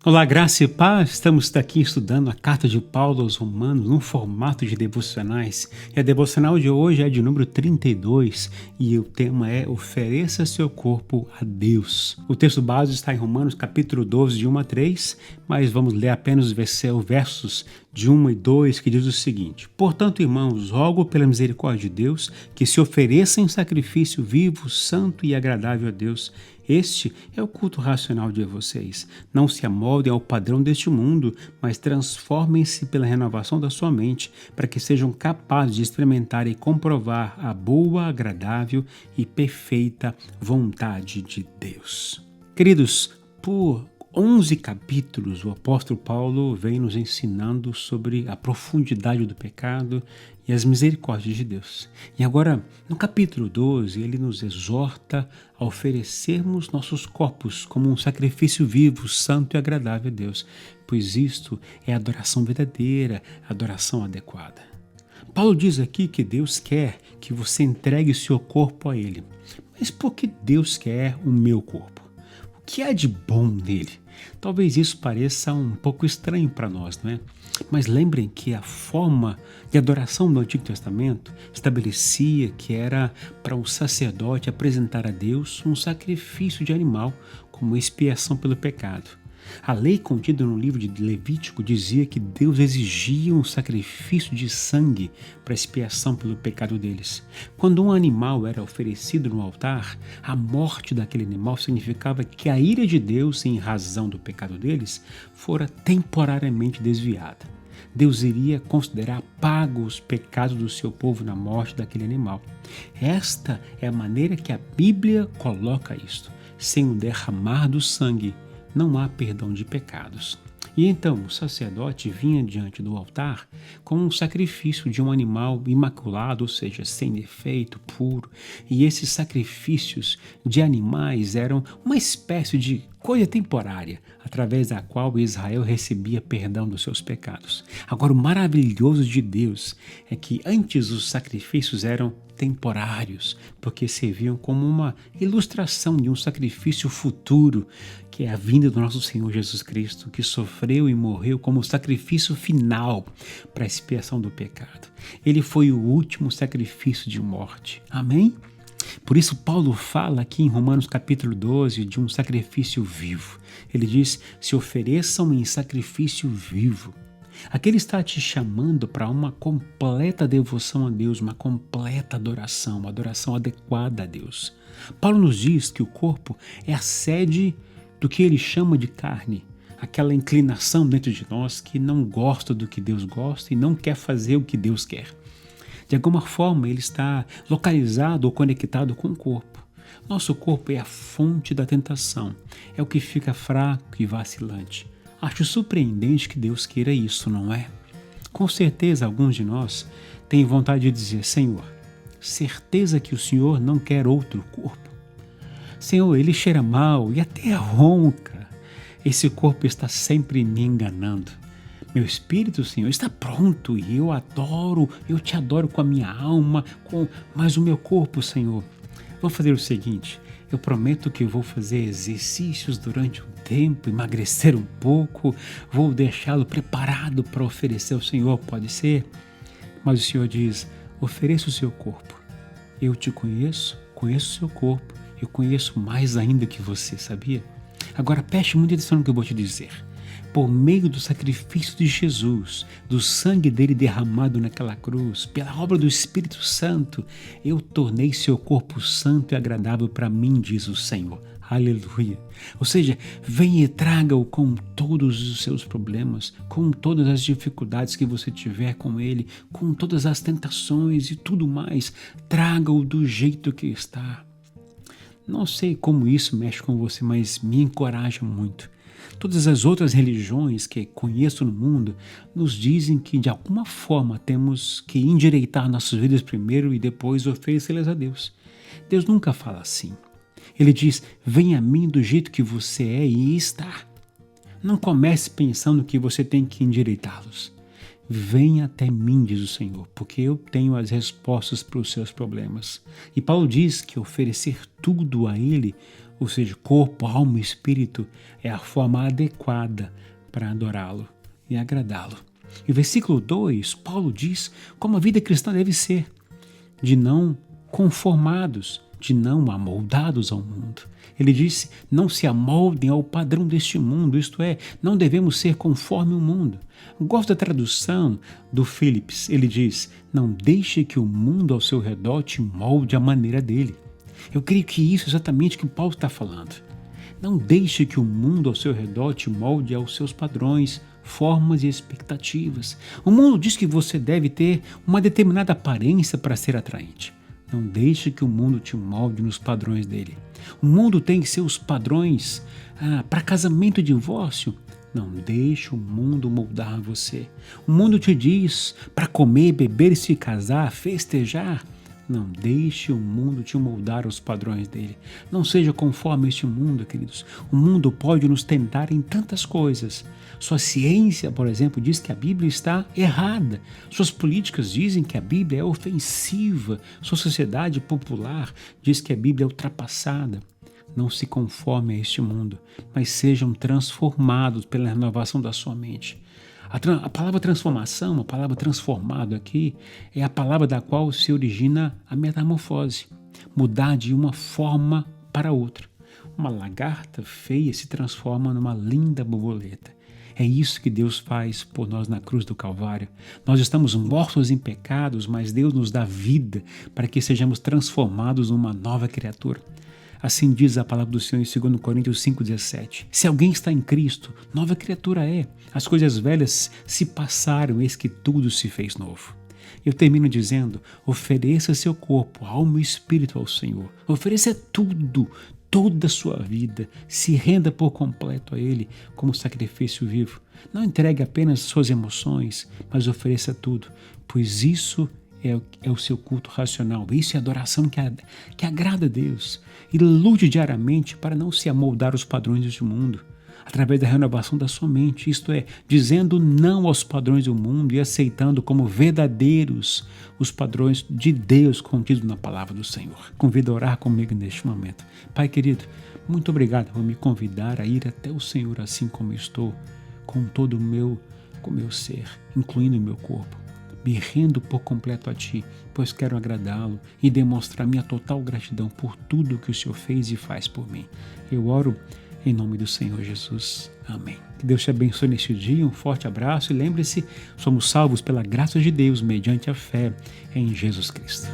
Olá, graça e paz. Estamos aqui estudando a carta de Paulo aos Romanos num formato de devocionais. E a devocional de hoje é de número 32 e o tema é Ofereça seu corpo a Deus. O texto base está em Romanos capítulo 12, de 1 a 3, mas vamos ler apenas os versos de 1 e 2, que diz o seguinte: Portanto, irmãos, rogo pela misericórdia de Deus que se ofereçam em sacrifício vivo, santo e agradável a Deus. Este é o culto racional de vocês. Não se amoldem ao padrão deste mundo, mas transformem-se pela renovação da sua mente, para que sejam capazes de experimentar e comprovar a boa, agradável e perfeita vontade de Deus. Queridos, por 11 capítulos, o apóstolo Paulo vem nos ensinando sobre a profundidade do pecado e as misericórdias de Deus. E agora, no capítulo 12, ele nos exorta a oferecermos nossos corpos como um sacrifício vivo, santo e agradável a Deus, pois isto é adoração verdadeira, adoração adequada. Paulo diz aqui que Deus quer que você entregue seu corpo a Ele. Mas por que Deus quer o meu corpo? O que há de bom nele? Talvez isso pareça um pouco estranho para nós, não é? Mas lembrem que a forma de adoração do Antigo Testamento estabelecia que era para um sacerdote apresentar a Deus um sacrifício de animal como expiação pelo pecado. A lei contida no livro de Levítico dizia que Deus exigia um sacrifício de sangue para expiação pelo pecado deles. Quando um animal era oferecido no altar, a morte daquele animal significava que a ira de Deus, em razão do pecado deles, fora temporariamente desviada. Deus iria considerar pagos os pecados do seu povo na morte daquele animal. Esta é a maneira que a Bíblia coloca isto. Sem o derramar do sangue, não há perdão de pecados. E então o sacerdote vinha diante do altar com um sacrifício de um animal imaculado, ou seja, sem defeito, puro. E esses sacrifícios de animais eram uma espécie de coisa temporária, através da qual Israel recebia perdão dos seus pecados. Agora, o maravilhoso de Deus é que antes os sacrifícios eram temporários, porque serviam como uma ilustração de um sacrifício futuro, que é a vinda do nosso Senhor Jesus Cristo, que sofreu e morreu como sacrifício final para a expiação do pecado. Ele foi o último sacrifício de morte. Amém? Por isso Paulo fala aqui em Romanos capítulo 12 de um sacrifício vivo. Ele diz: se ofereçam em sacrifício vivo. Aqui ele está te chamando para uma completa devoção a Deus, uma completa adoração, uma adoração adequada a Deus. Paulo nos diz que o corpo é a sede do que ele chama de carne, aquela inclinação dentro de nós que não gosta do que Deus gosta e não quer fazer o que Deus quer. De alguma forma ele está localizado ou conectado com o corpo. Nosso corpo é a fonte da tentação, é o que fica fraco e vacilante. Acho surpreendente que Deus queira isso, não é? Com certeza alguns de nós têm vontade de dizer: Senhor, certeza que o Senhor não quer outro corpo? Senhor, ele cheira mal e até ronca. Esse corpo está sempre me enganando. Meu espírito, Senhor, está pronto e eu te adoro com a minha alma, mas o meu corpo, Senhor. Vou fazer o seguinte: eu prometo que vou fazer exercícios durante um tempo, emagrecer um pouco, vou deixá-lo preparado para oferecer ao Senhor, pode ser? Mas o Senhor diz: ofereça o seu corpo. Eu te conheço, conheço o seu corpo, eu conheço mais ainda que você, sabia? Agora preste muita atenção no que eu vou te dizer. Por meio do sacrifício de Jesus, do sangue dele derramado naquela cruz, pela obra do Espírito Santo, eu tornei seu corpo santo e agradável para mim, diz o Senhor. Aleluia. Ou seja, venha e traga-o com todos os seus problemas, com todas as dificuldades que você tiver com ele, com todas as tentações e tudo mais. Traga-o do jeito que está. Não sei como isso mexe com você, mas me encoraja muito. Todas as outras religiões que conheço no mundo nos dizem que de alguma forma temos que endireitar nossas vidas primeiro e depois oferecê-las a Deus. Deus nunca fala assim. Ele diz: venha a mim do jeito que você é e está. Não comece pensando que você tem que endireitá-los. Venha até mim, diz o Senhor, porque eu tenho as respostas para os seus problemas. E Paulo diz que oferecer tudo a Ele ou seja, corpo, alma e espírito, é a forma adequada para adorá-lo e agradá-lo. E o versículo 2, Paulo diz como a vida cristã deve ser, de não conformados, de não amoldados ao mundo. Ele disse, não se amoldem ao padrão deste mundo, isto é, não devemos ser conforme o mundo. Gosto da tradução do Phillips, ele diz, não deixe que o mundo ao seu redor te molde à maneira dele. Eu creio que isso é exatamente o que Paulo está falando. Não deixe que o mundo ao seu redor te molde aos seus padrões, formas e expectativas. O mundo diz que você deve ter uma determinada aparência para ser atraente. Não deixe que o mundo te molde nos padrões dele. O mundo tem seus padrões para casamento e divórcio. Não deixe o mundo moldar você. O mundo te diz para comer, beber, se casar, festejar. Não deixe o mundo te moldar aos padrões dele. Não seja conforme este mundo, queridos. O mundo pode nos tentar em tantas coisas. Sua ciência, por exemplo, diz que a Bíblia está errada. Suas políticas dizem que a Bíblia é ofensiva. Sua sociedade popular diz que a Bíblia é ultrapassada. Não se conforme a este mundo, mas sejam transformados pela renovação da sua mente. A palavra transformação, a palavra transformado aqui, é a palavra da qual se origina a metamorfose, mudar de uma forma para outra. Uma lagarta feia se transforma numa linda borboleta. É isso que Deus faz por nós na cruz do Calvário. Nós estamos mortos em pecados, mas Deus nos dá vida para que sejamos transformados numa nova criatura. Assim diz a palavra do Senhor em 2 Coríntios 5,17. Se alguém está em Cristo, nova criatura é. As coisas velhas se passaram, eis que tudo se fez novo. Eu termino dizendo, ofereça seu corpo, alma e espírito ao Senhor. Ofereça tudo, toda a sua vida. Se renda por completo a Ele como sacrifício vivo. Não entregue apenas suas emoções, mas ofereça tudo, pois isso é o seu culto racional. Isso é adoração que agrada a Deus. E lute diariamente para não se amoldar aos padrões deste mundo, através da renovação da sua mente, isto é, dizendo não aos padrões do mundo e aceitando como verdadeiros os padrões de Deus contidos na palavra do Senhor. Convido a orar comigo neste momento. Pai querido, muito obrigado por me convidar a ir até o Senhor assim como eu estou, com todo o meu ser, incluindo o meu corpo. Me rendo por completo a Ti, pois quero agradá-lo e demonstrar minha total gratidão por tudo que o Senhor fez e faz por mim. Eu oro em nome do Senhor Jesus. Amém. Que Deus te abençoe neste dia, um forte abraço e lembre-se, somos salvos pela graça de Deus mediante a fé em Jesus Cristo.